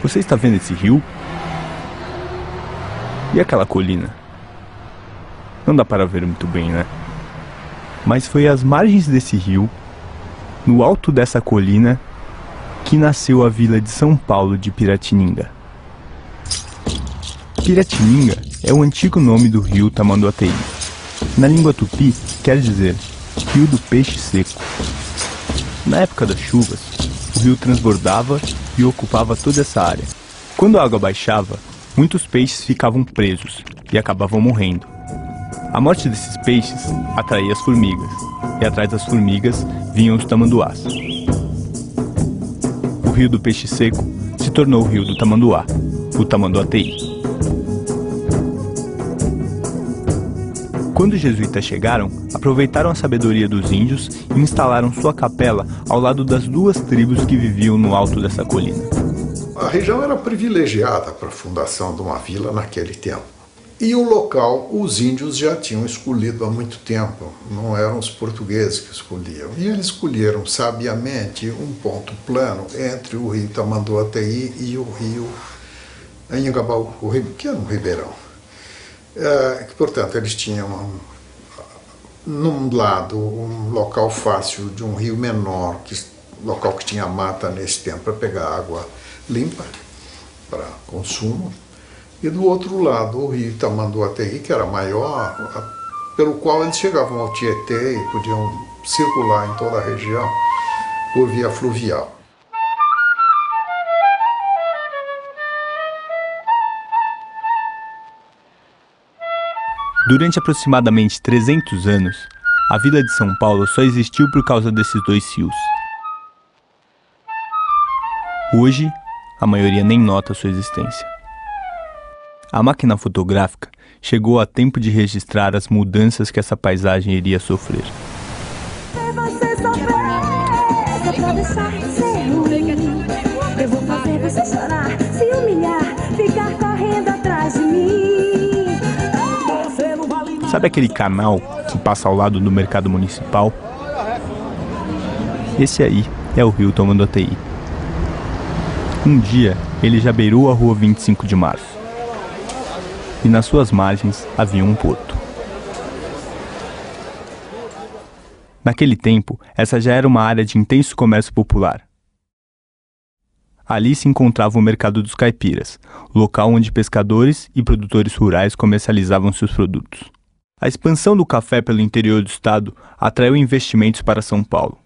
Você está vendo esse rio? E aquela colina? Não dá para ver muito bem, né? Mas foi às margens desse rio, no alto dessa colina, que nasceu a vila de São Paulo de Piratininga. Piratininga é o antigo nome do rio Tamanduateí. Na língua tupi, quer dizer rio do peixe seco. Na época das chuvas, o rio transbordava e ocupava toda essa área. Quando a água baixava, muitos peixes ficavam presos e acabavam morrendo. A morte desses peixes atraía as formigas, e atrás das formigas vinham os tamanduás. O rio do peixe seco se tornou o rio do tamanduá, o Tamanduateí. Quando os jesuítas chegaram, aproveitaram a sabedoria dos índios e instalaram sua capela ao lado das duas tribos que viviam no alto dessa colina. A região era privilegiada para a fundação de uma vila naquele tempo. E o local os índios já tinham escolhido há muito tempo, não eram os portugueses que escolhiam. E eles escolheram sabiamente um ponto plano entre o rio Tamanduateí e o rio Anhangabaú, que era um ribeirão. Portanto, eles tinham, num lado, um local fácil de um rio menor, local que tinha mata nesse tempo para pegar água limpa para consumo, e do outro lado o rio Tamanduateí, que era maior, pelo qual eles chegavam ao Tietê e podiam circular em toda a região por via fluvial. Durante aproximadamente 300 anos, a vila de São Paulo só existiu por causa desses dois rios. Hoje, a maioria nem nota sua existência. A máquina fotográfica chegou a tempo de registrar as mudanças que essa paisagem iria sofrer. Eu vou fazer você chorar, se humilhar, ficar correndo atrás de mim. Sabe aquele canal que passa ao lado do mercado municipal? Esse aí é o rio Tamanduateí. Um dia, ele já beirou a rua 25 de março. E nas suas margens havia um porto. Naquele tempo, essa já era uma área de intenso comércio popular. Ali se encontrava o Mercado dos Caipiras, local onde pescadores e produtores rurais comercializavam seus produtos. A expansão do café pelo interior do estado atraiu investimentos para São Paulo.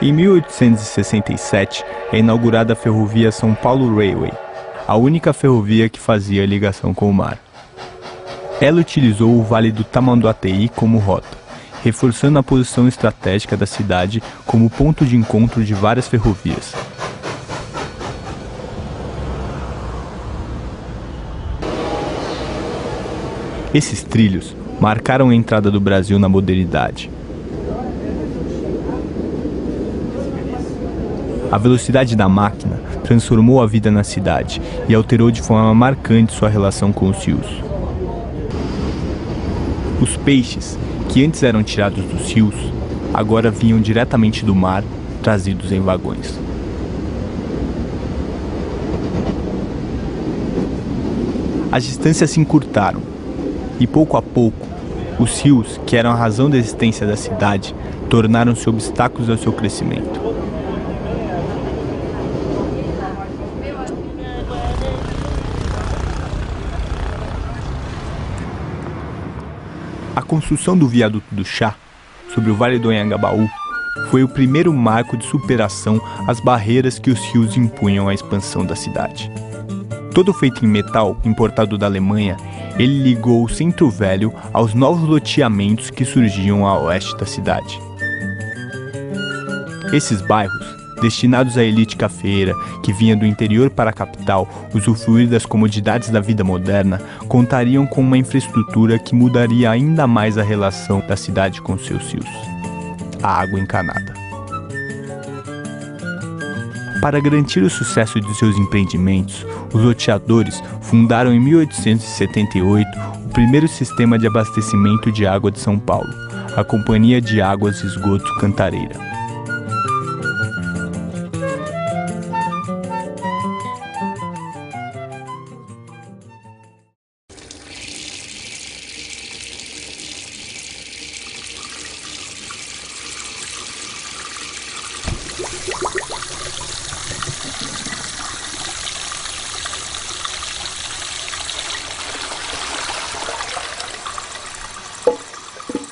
Em 1867 é inaugurada a ferrovia São Paulo Railway, a única ferrovia que fazia ligação com o mar. Ela utilizou o Vale do Tamanduateí como rota, reforçando a posição estratégica da cidade como ponto de encontro de várias ferrovias. Esses trilhos marcaram a entrada do Brasil na modernidade. A velocidade da máquina transformou a vida na cidade e alterou de forma marcante sua relação com os rios. Os peixes, que antes eram tirados dos rios, agora vinham diretamente do mar, trazidos em vagões. As distâncias se encurtaram e, pouco a pouco, Os rios, que eram a razão da existência da cidade, tornaram-se obstáculos ao seu crescimento. A construção do viaduto do Chá, sobre o Vale do Anhangabaú, foi o primeiro marco de superação às barreiras que os rios impunham à expansão da cidade. Todo feito em metal importado da Alemanha, ele ligou o Centro Velho aos novos loteamentos que surgiam a oeste da cidade. Esses bairros, destinados à elite cafeeira que vinha do interior para a capital usufruir das comodidades da vida moderna, contariam com uma infraestrutura que mudaria ainda mais a relação da cidade com seus rios: a água encanada. Para garantir o sucesso de seus empreendimentos, os loteadores fundaram em 1878 o primeiro sistema de abastecimento de água de São Paulo, a Companhia de Águas e Esgotos Cantareira.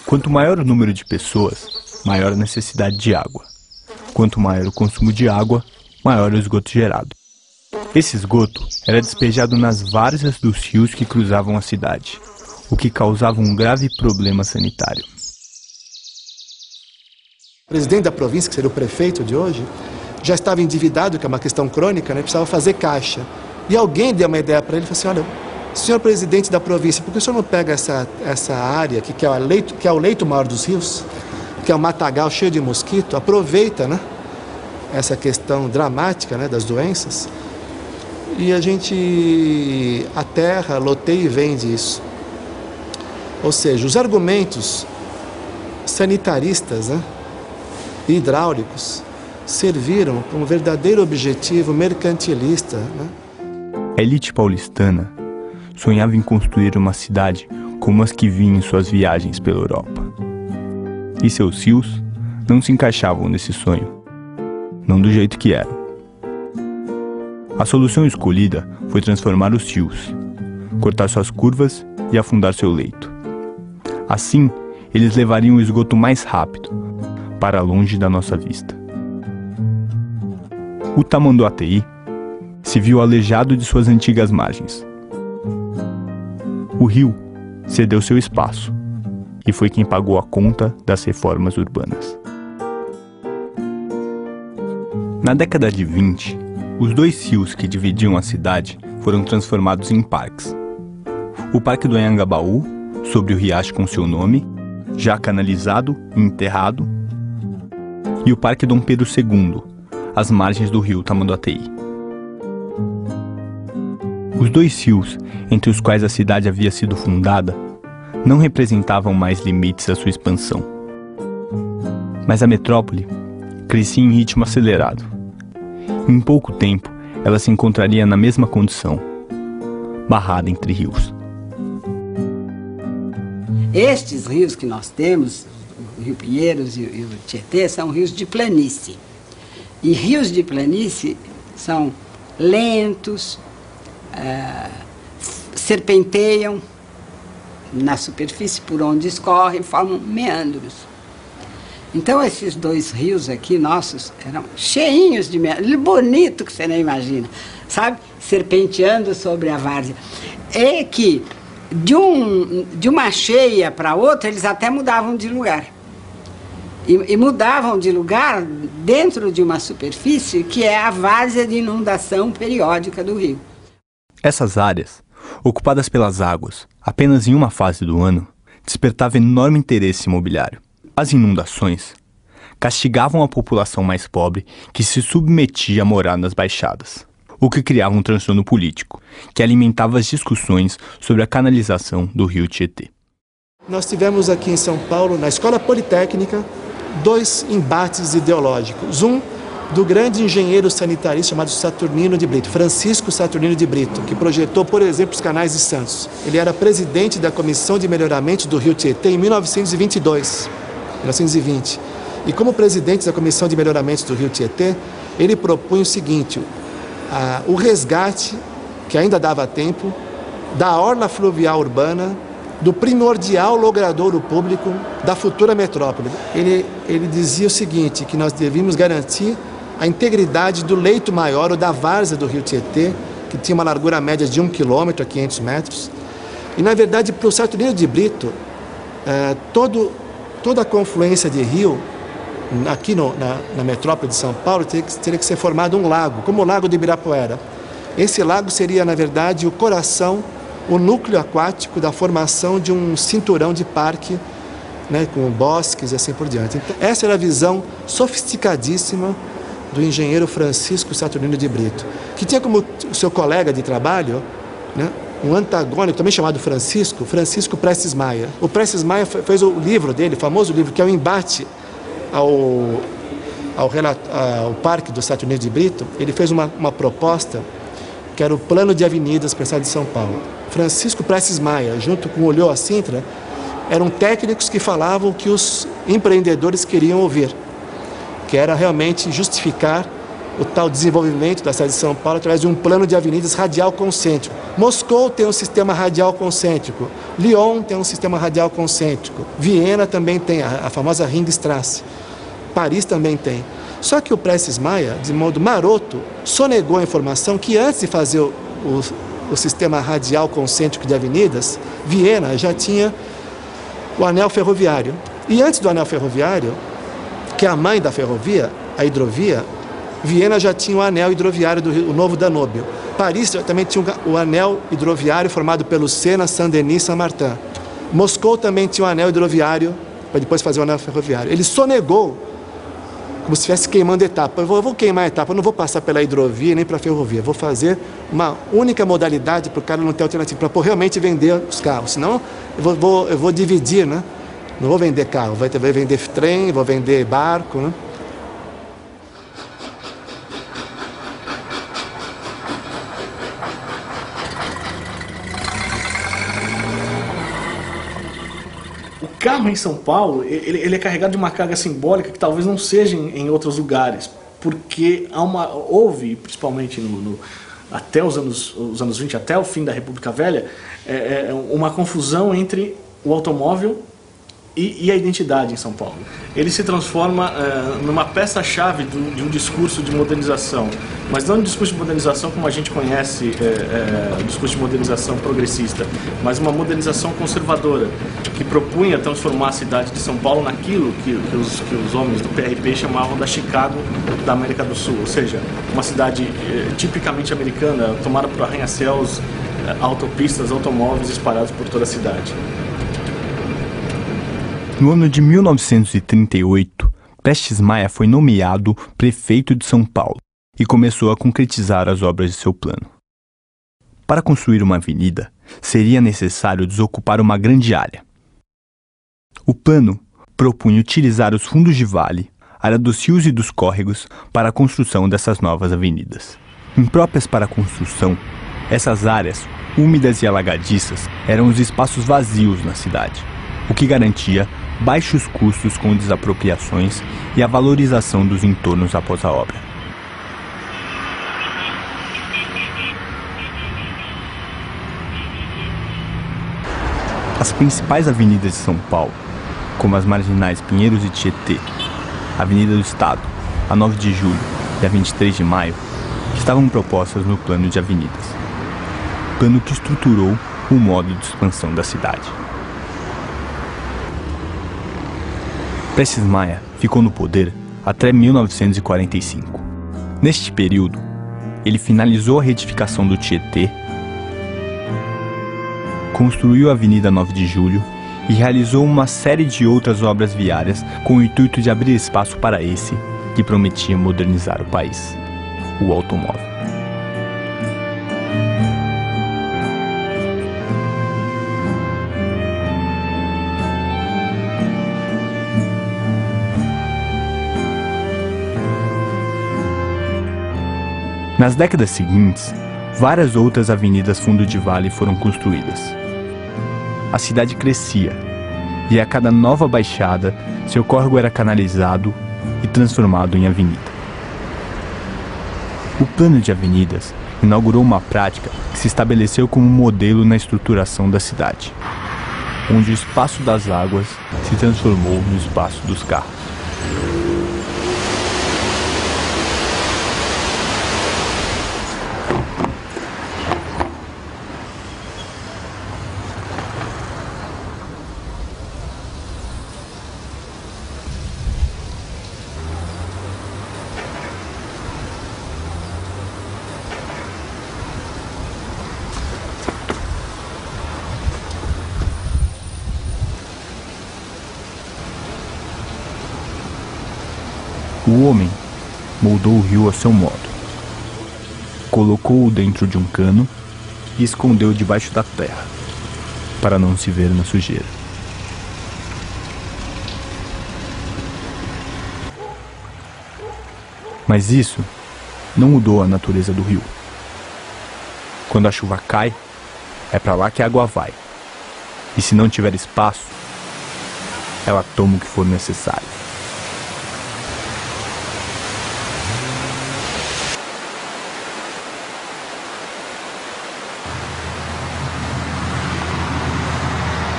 Quanto maior o número de pessoas, maior a necessidade de água. Quanto maior o consumo de água, maior o esgoto gerado. Esse esgoto era despejado nas várzeas dos rios que cruzavam a cidade, o que causava um grave problema sanitário. O presidente da província, que seria o prefeito de hoje, já estava endividado, que é uma questão crônica, né? Precisava fazer caixa. E alguém deu uma ideia para ele e falou assim: olha, senhor presidente da província, por que o senhor não pega essa área que é o leito maior dos rios, que é um matagal cheio de mosquito, aproveita, né, essa questão dramática, né, das doenças, e a gente aterra, loteia e vende isso. Ou seja, os argumentos sanitaristas, né, e hidráulicos serviram para um verdadeiro objetivo mercantilista, né? A elite paulistana sonhava em construir uma cidade como as que vinham em suas viagens pela Europa. E seus rios não se encaixavam nesse sonho, não do jeito que eram. A solução escolhida foi transformar os rios, cortar suas curvas e afundar seu leito. Assim, eles levariam o esgoto mais rápido, para longe da nossa vista. O Tamanduateí se viu aleijado de suas antigas margens. O rio cedeu seu espaço e foi quem pagou a conta das reformas urbanas. Na década de 20, os dois rios que dividiam a cidade foram transformados em parques. O Parque do Anhangabaú, sobre o riacho com seu nome, já canalizado e enterrado, e o Parque Dom Pedro II, às margens do rio Tamanduateí. Os dois rios, entre os quais a cidade havia sido fundada, não representavam mais limites à sua expansão. Mas a metrópole crescia em ritmo acelerado. Em pouco tempo, ela se encontraria na mesma condição, barrada entre rios. Estes rios que nós temos, o Rio Pinheiros e o Tietê, são rios de planície. E rios de planície são lentos, serpenteiam na superfície por onde escorrem, formam meandros. Então esses dois rios aqui nossos eram cheinhos de meandros, bonito que você nem imagina, sabe? Serpenteando sobre a várzea. É que de uma cheia para outra eles até mudavam de lugar. E mudavam de lugar dentro de uma superfície que é a várzea de inundação periódica do rio. Essas áreas, ocupadas pelas águas apenas em uma fase do ano, despertavam enorme interesse imobiliário. As inundações castigavam a população mais pobre que se submetia a morar nas baixadas, o que criava um transtorno político, que alimentava as discussões sobre a canalização do rio Tietê. Nós tivemos aqui em São Paulo, na Escola Politécnica, dois embates ideológicos. Um do grande engenheiro sanitarista chamado Saturnino de Brito, Francisco Saturnino de Brito, que projetou, por exemplo, os canais de Santos. Ele era presidente da Comissão de Melhoramento do Rio Tietê em 1922, 1920. E como presidente da Comissão de Melhoramento do Rio Tietê, ele propunha o seguinte, o resgate, que ainda dava tempo, da orla fluvial urbana, do primordial logradouro público da futura metrópole. Ele dizia o seguinte, que nós devíamos garantir a integridade do leito maior, ou da várzea do Rio Tietê, que tinha uma largura média de 1 quilômetro a 500 metros. E, na verdade, para o Saturnino de Brito, toda a confluência de rio, aqui na metrópole de São Paulo, teria que ser formado um lago, como o Lago de Ibirapuera. Esse lago seria, na verdade, o coração, o núcleo aquático da formação de um cinturão de parque, né, com bosques e assim por diante. Então, essa era a visão sofisticadíssima do engenheiro Francisco Saturnino de Brito, que tinha como seu colega de trabalho, né, um antagônico, também chamado Francisco Prestes Maia. O Prestes Maia fez o livro dele, o famoso livro, que é o embate ao Parque do Saturnino de Brito. Ele fez uma proposta que era o plano de avenidas para a cidade de São Paulo. Francisco Prestes Maia, junto com Olhô a Sintra, eram técnicos que falavam o que os empreendedores queriam ouvir, que era realmente justificar o tal desenvolvimento da cidade de São Paulo através de um plano de avenidas radial concêntrico. Moscou tem um sistema radial concêntrico, Lyon tem um sistema radial concêntrico, Viena também tem a famosa Ringstrasse, Paris também tem. Só que o Prestes Maia, de modo maroto, sonegou a informação que antes de fazer o sistema radial concêntrico de avenidas, Viena já tinha o anel ferroviário. E antes do anel ferroviário, que é a mãe da ferrovia, a hidrovia, Viena já tinha o anel hidroviário o Novo Danúbio. Paris também tinha o anel hidroviário formado pelo Sena, Saint-Denis e Saint-Martin. Moscou também tinha o anel hidroviário, para depois fazer o anel ferroviário. Ele sonegou, como se estivesse queimando etapa. Eu vou queimar a etapa, eu não vou passar pela hidrovia nem para a ferrovia. Vou fazer uma única modalidade para o cara não ter alternativa, para realmente vender os carros. Senão eu vou dividir, né? Não vou vender carro, vou vender trem, vou vender barco, né? O carro em São Paulo, ele é carregado de uma carga simbólica que talvez não seja em outros lugares, porque houve, principalmente até os anos 20, até o fim da República Velha, uma confusão entre o automóvel e a identidade em São Paulo. Ele se transforma numa peça-chave de um discurso de modernização, mas não um discurso de modernização como a gente conhece, o discurso de modernização progressista, mas uma modernização conservadora, que propunha transformar a cidade de São Paulo naquilo que os homens do PRP chamavam da Chicago da América do Sul, ou seja, uma cidade tipicamente americana, tomada por arranha-céus, autopistas, automóveis espalhados por toda a cidade. No ano de 1938, Prestes Maia foi nomeado prefeito de São Paulo e começou a concretizar as obras de seu plano. Para construir uma avenida, seria necessário desocupar uma grande área. O plano propunha utilizar os fundos de vale, área dos rios e dos córregos, para a construção dessas novas avenidas. Impróprias para a construção, essas áreas, úmidas e alagadiças, eram os espaços vazios na cidade, o que garantia baixos custos com desapropriações e a valorização dos entornos após a obra. As principais avenidas de São Paulo, como as marginais Pinheiros e Tietê, a Avenida do Estado, a 9 de Julho e a 23 de Maio, estavam propostas no plano de avenidas, plano que estruturou o modo de expansão da cidade. Prestes Maia ficou no poder até 1945. Neste período, ele finalizou a retificação do Tietê, construiu a Avenida 9 de Julho e realizou uma série de outras obras viárias com o intuito de abrir espaço para esse que prometia modernizar o país, o automóvel. Nas décadas seguintes, várias outras avenidas fundo de vale foram construídas. A cidade crescia, e a cada nova baixada, seu córrego era canalizado e transformado em avenida. O plano de avenidas inaugurou uma prática que se estabeleceu como modelo na estruturação da cidade, onde o espaço das águas se transformou no espaço dos carros. O homem moldou o rio a seu modo. Colocou-o dentro de um cano e escondeu debaixo da terra, para não se ver na sujeira. Mas isso não mudou a natureza do rio. Quando a chuva cai, é para lá que a água vai. E se não tiver espaço, ela toma o que for necessário.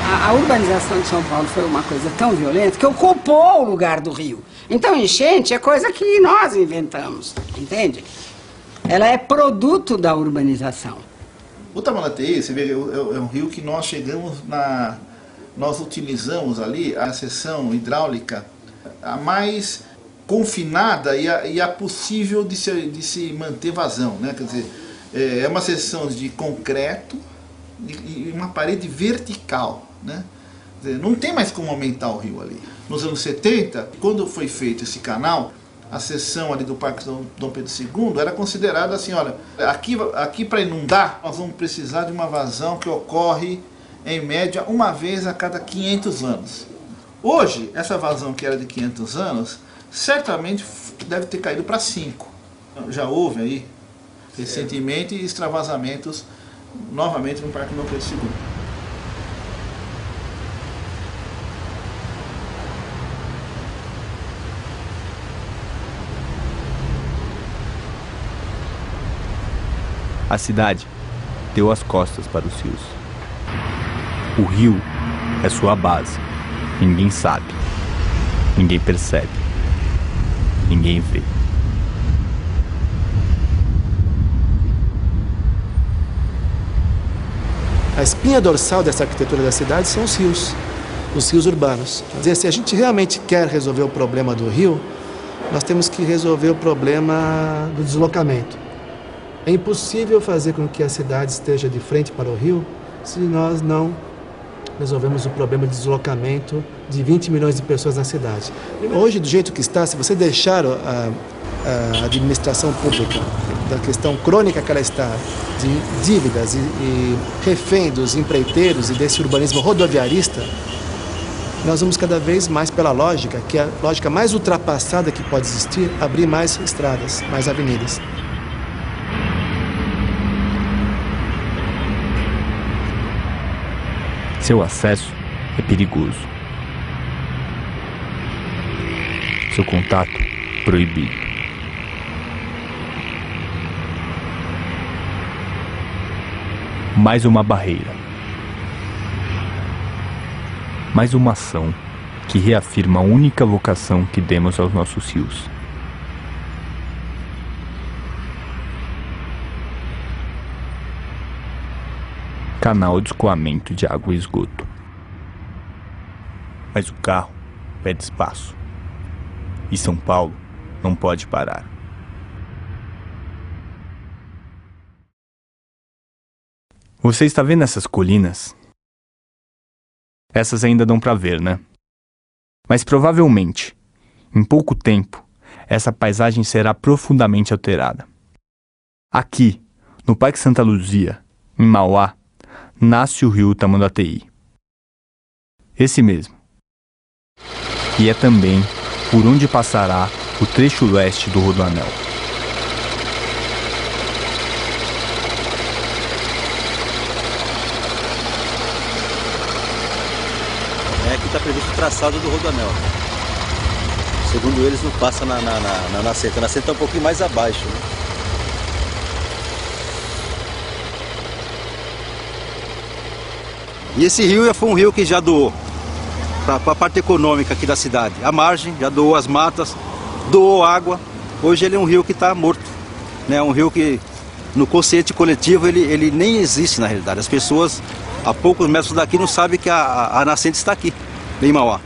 A urbanização de São Paulo foi uma coisa tão violenta que ocupou o lugar do rio. Então, enchente é coisa que nós inventamos, entende? Ela é produto da urbanização. O Tamanduateí, você vê, é um rio que nós chegamos nós utilizamos ali a seção hidráulica a mais confinada e a possível de se manter vazão, né? Quer dizer, é uma seção de concreto e uma parede vertical, né? Quer dizer, não tem mais como aumentar o rio ali. Nos anos 70, quando foi feito esse canal, a seção ali do Parque Dom Pedro II era considerada assim, olha, aqui para inundar, nós vamos precisar de uma vazão que ocorre, em média, uma vez a cada 500 anos. Hoje, essa vazão que era de 500 anos, certamente deve ter caído para 5. Já houve aí, recentemente, extravasamentos novamente no Parque Dom Pedro II. A cidade deu as costas para os rios. O rio é sua base. Ninguém sabe, ninguém percebe, ninguém vê. A espinha dorsal dessa arquitetura da cidade são os rios urbanos. Quer dizer, se a gente realmente quer resolver o problema do rio, nós temos que resolver o problema do deslocamento. É impossível fazer com que a cidade esteja de frente para o rio se nós não resolvemos o problema de deslocamento de 20 milhões de pessoas na cidade. Hoje, do jeito que está, se você deixar a administração pública da questão crônica que ela está, de dívidas e refém dos empreiteiros e desse urbanismo rodoviarista, nós vamos cada vez mais pela lógica, que é a lógica mais ultrapassada que pode existir, abrir mais estradas, mais avenidas. Seu acesso é perigoso. Seu contato proibido. Mais uma barreira. Mais uma ação que reafirma a única vocação que demos aos nossos rios. Canal de escoamento de água e esgoto. Mas o carro pede espaço. E São Paulo não pode parar. Você está vendo essas colinas? Essas ainda dão para ver, né? Mas provavelmente, em pouco tempo, essa paisagem será profundamente alterada. Aqui, no Parque Santa Luzia, em Mauá, nasce o rio Tamanduateí. Esse mesmo. E é também por onde passará o trecho leste do Rodoanel. aqui está previsto o traçado do rodoanel. Segundo eles, não passa na nascente. A nascente está um pouquinho mais abaixo, né? E esse rio já foi um rio que já doou para a parte econômica aqui da cidade. A margem já doou as matas, doou água. Hoje ele é um rio que está morto, né? Um rio que no consciente coletivo ele nem existe na realidade. As pessoas a poucos metros daqui não sabem que a nascente está aqui, em Mauá.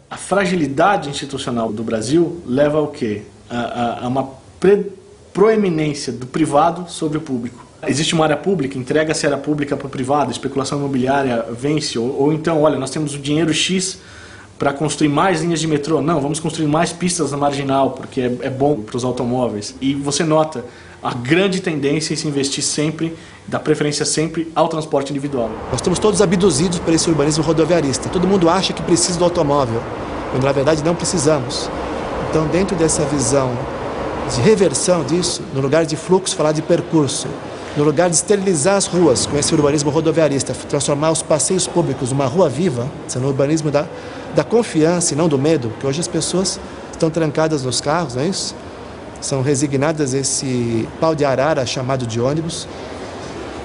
A fragilidade institucional do Brasil leva ao quê? A uma proeminência do privado sobre o público. Existe uma área pública, entrega-se a área pública para o privado, especulação imobiliária vence, ou então, olha, nós temos o dinheiro X para construir mais linhas de metrô. Não, vamos construir mais pistas na marginal, porque é bom para os automóveis. E você nota a grande tendência em se investir sempre, dar preferência sempre ao transporte individual. Nós estamos todos abduzidos por esse urbanismo rodoviarista. Todo mundo acha que precisa do automóvel, quando na verdade não precisamos. Então, dentro dessa visão de reversão disso, no lugar de fluxo, falar de percurso, no lugar de esterilizar as ruas com esse urbanismo rodoviarista, transformar os passeios públicos numa rua viva, sendo o urbanismo da confiança e não do medo, porque hoje as pessoas estão trancadas nos carros, não é isso? São resignadas a esse pau de arara chamado de ônibus.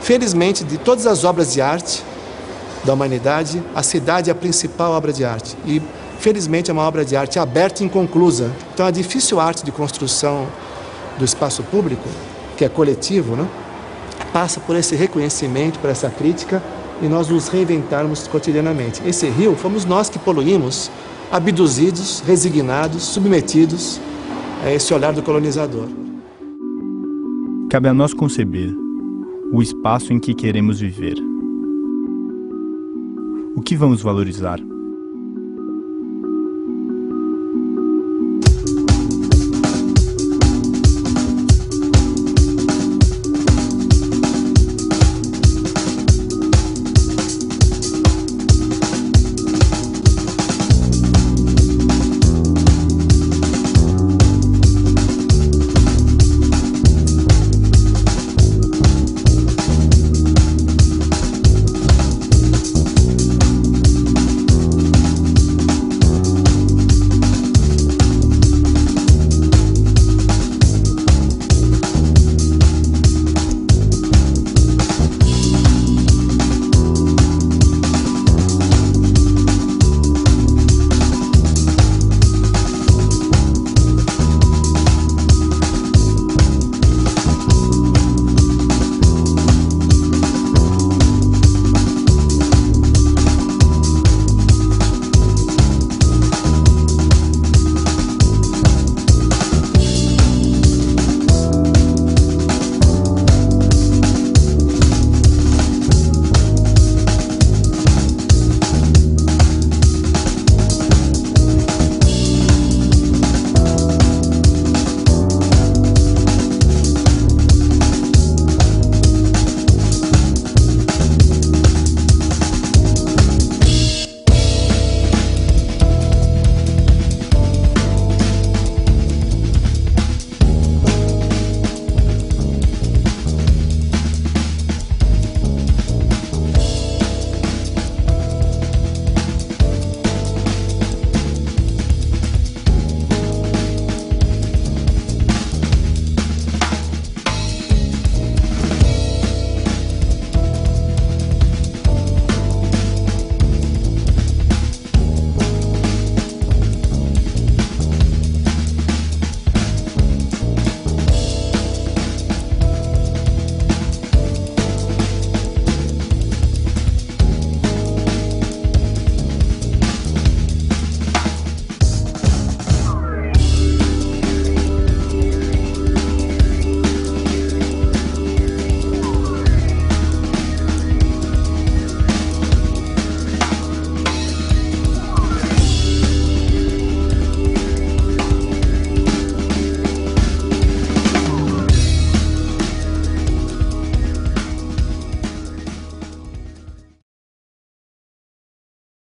Felizmente, de todas as obras de arte da humanidade, a cidade é a principal obra de arte. E, felizmente, é uma obra de arte aberta e inconclusa. Então, a difícil arte de construção do espaço público, que é coletivo, né, passa por esse reconhecimento, por essa crítica, e nós nos reinventarmos cotidianamente. Esse rio fomos nós que poluímos, abduzidos, resignados, submetidos a esse olhar do colonizador. Cabe a nós conceber o espaço em que queremos viver. O que vamos valorizar?